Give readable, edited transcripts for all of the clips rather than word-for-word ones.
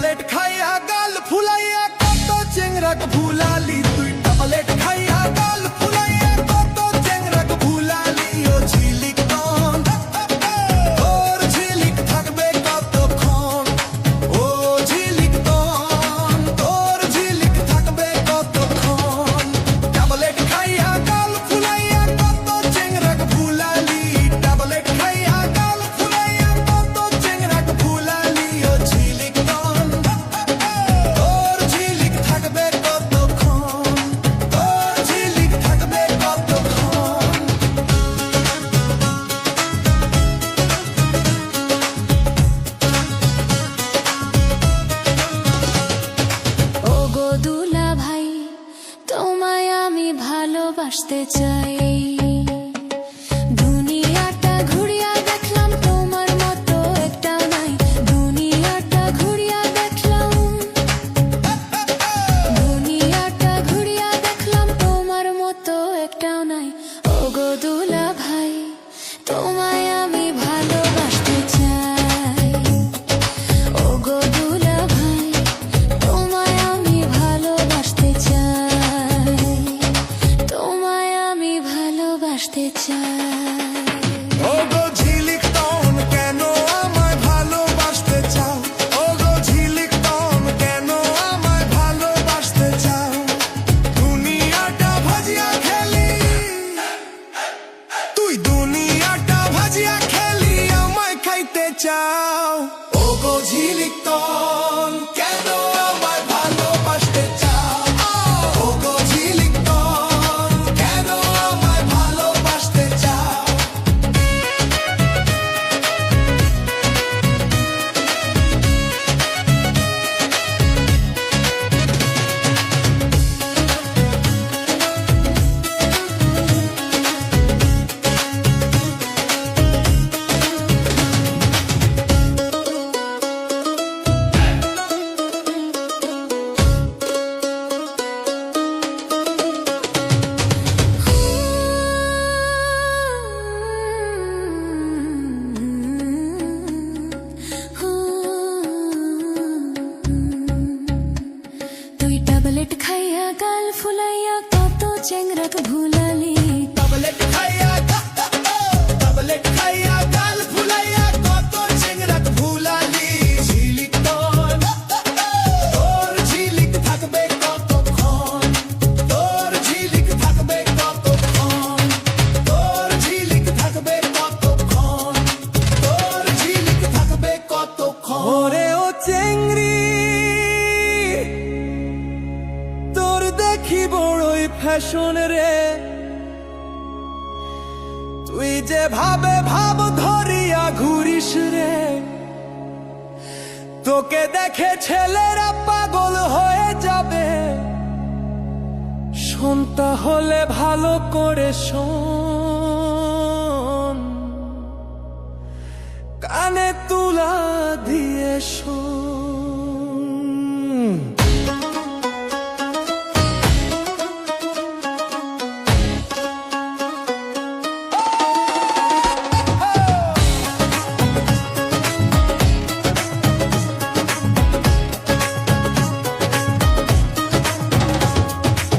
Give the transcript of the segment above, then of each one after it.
Tablet খাইয়া গাল ফুলাইয়া কত চেংরাক ভুলালি, তুই ট্যাবলেট খাইয়া গাল ফুলাইয়া কত চেংরাক ভুলালি। ও ঝিলিক তন তোর ঝিলিক থাকবে কতক্ষণ, ও ঝিলিক তন তোর ঝিলিক থাকবে কতক্ষণ। ট্যাবলেট খাইয়া গাল ফুলাইয়া কত চেংরাক ভুলালি, ট্যাবলেট খাইয়া গাল ফুলাইয়া কত চেংরাক ভুলালি। ও ঝিলিক তন তোর ঝিলিক থাকবে কতক্ষণ, তোর ঝিলিক থাকবে কতক্ষণ। ওগো দুলা ভাই, তোমায় আমি ভালোবাসতে চাই। দুনিয়াটা ঘুরিয়া দেখলাম তোমার মতো একটাও নাই, দুনিয়াটা ঘুরিয়া দেখলাম, দুনিয়াটা ঘুরিয়া দেখলাম তোমার মতো একটাও নাই। ওগো দুলা ভাই, তোমায় আমি ভালোবাসতে চাই। ওগো দুলা ভাই, তোমায় আমি ভালোবাসতে চাই, তোমায় আমি ভালোবাসতে চাই। ওগো ঝিলিক তন কেন আমায় ভালোবাসতে চাও, ওগো ঝিলিক তন কেন আমায় ভালোবাসতে চাও। দুনিয়াটা ভাজিয়া খেলি, তুই দুনিয়াটা ভাজিয়া খেলি আমায় খাইতে চাও। ওগো ঝিলিক তন কেন আমায় ভালোবাসতে চাও, ওগো ঝিলিক তন কেন আমায় ভালোবাসতে চাও। তুই ট্যাবলেট খাইয়া গাল ফুলাইয়া কত চেংরাক ভুলালি, ট্যাবলেট খাইয়া ট্যাবলেট খাইয়া গাল ফুলাইয়া কত চেংরাক ভুলালি। ঝিলিক তন তোর ঝিলিক থাকবে কতক্ষণ, তোর ঝিলিক থাকবে কতক্ষণ, তোর ঝিলিক থাকবে কতক্ষণ, তোর ঝিলিক থাকবে কতক্ষণ। ওরে ও চেংড়ি তোর দেখি বড়ই ফ্যাশন রে, তুই যে ভাবে ভাব ধরিয়া ঘুরিস রে। তোকে দেখে ছেলেরা পাগল হয়ে যাবে, শুনতে হলে ভালো করে শোন, কানে তুলা দিয়ে শোন।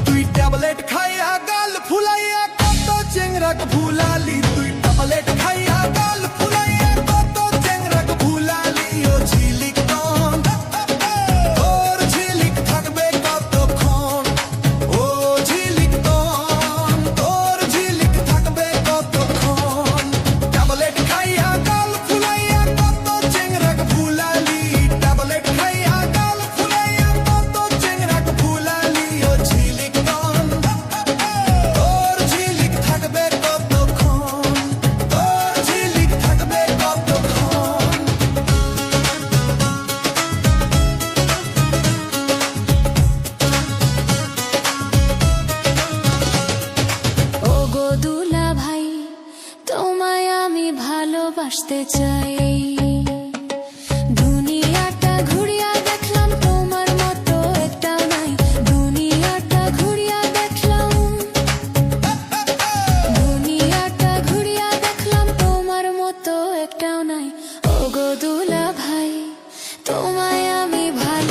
তুই ট্যাবলেট খাইয়া গাল ফুলাইয়া কত চেংরাক ভুলালি, তুই ট্যাবলেট খাইয়া গাল ফুলাইয়া কত চেংরাক ভুলালি। ও ঝিলিক তন তোর ঝিলিক থাকবে কতক্ষণ, ও ঝিলিক তন তোর ঝিলিক থাকবে কতক্ষণ। ট্যাবলেট খাইয়া গাল ফুলাইয়া কত চেংরাক ভুলালি, ট্যাবলেট খাইয়া গাল ফুলাইয়া কত চেংরাক ভুলালি। ও ঝিলিক তন তোর ঝিলিক থাকবে কতক্ষণ, তোর ঝিলিক থাকবে কতক্ষণ। ওগো দুলা ভাই, তোমায় আমি ভালোবাসতে চাই। দুনিয়াটা ঘুরিয়া দেখলাম তোমার মতো একটাও নাই, দুনিয়াটা ঘুরিয়া দেখলাম, দুনিয়াটা ঘুরিয়া দেখলাম তোমার মতো একটাও নাই। ওগো দুলা ভাই, তোমায় আমি ভালো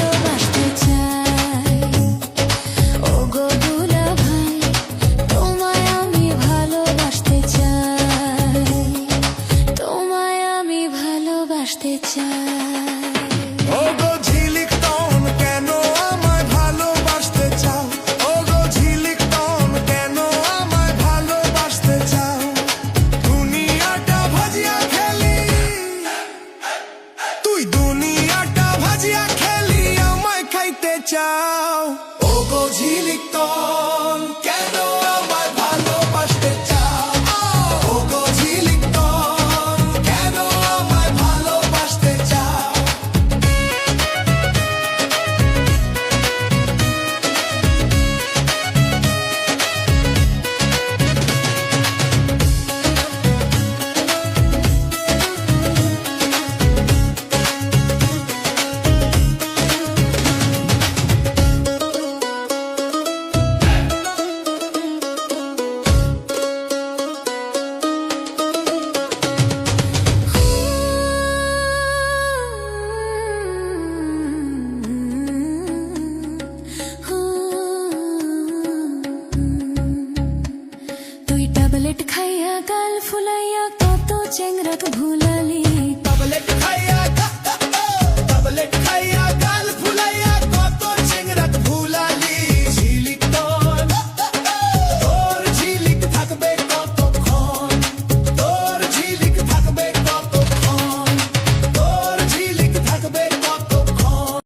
চাও ও গো ঝিলিকন কেন আমায় ভালোবাসতে চাও ও গো ঝিলিকন কেন আমায় ভালোবাসতে চাও তুই ট্যাবলেট খাইয়া গাল ফুলাইয়া কত চেংরাক ভুলালি ট্যাবলেট খাইয়া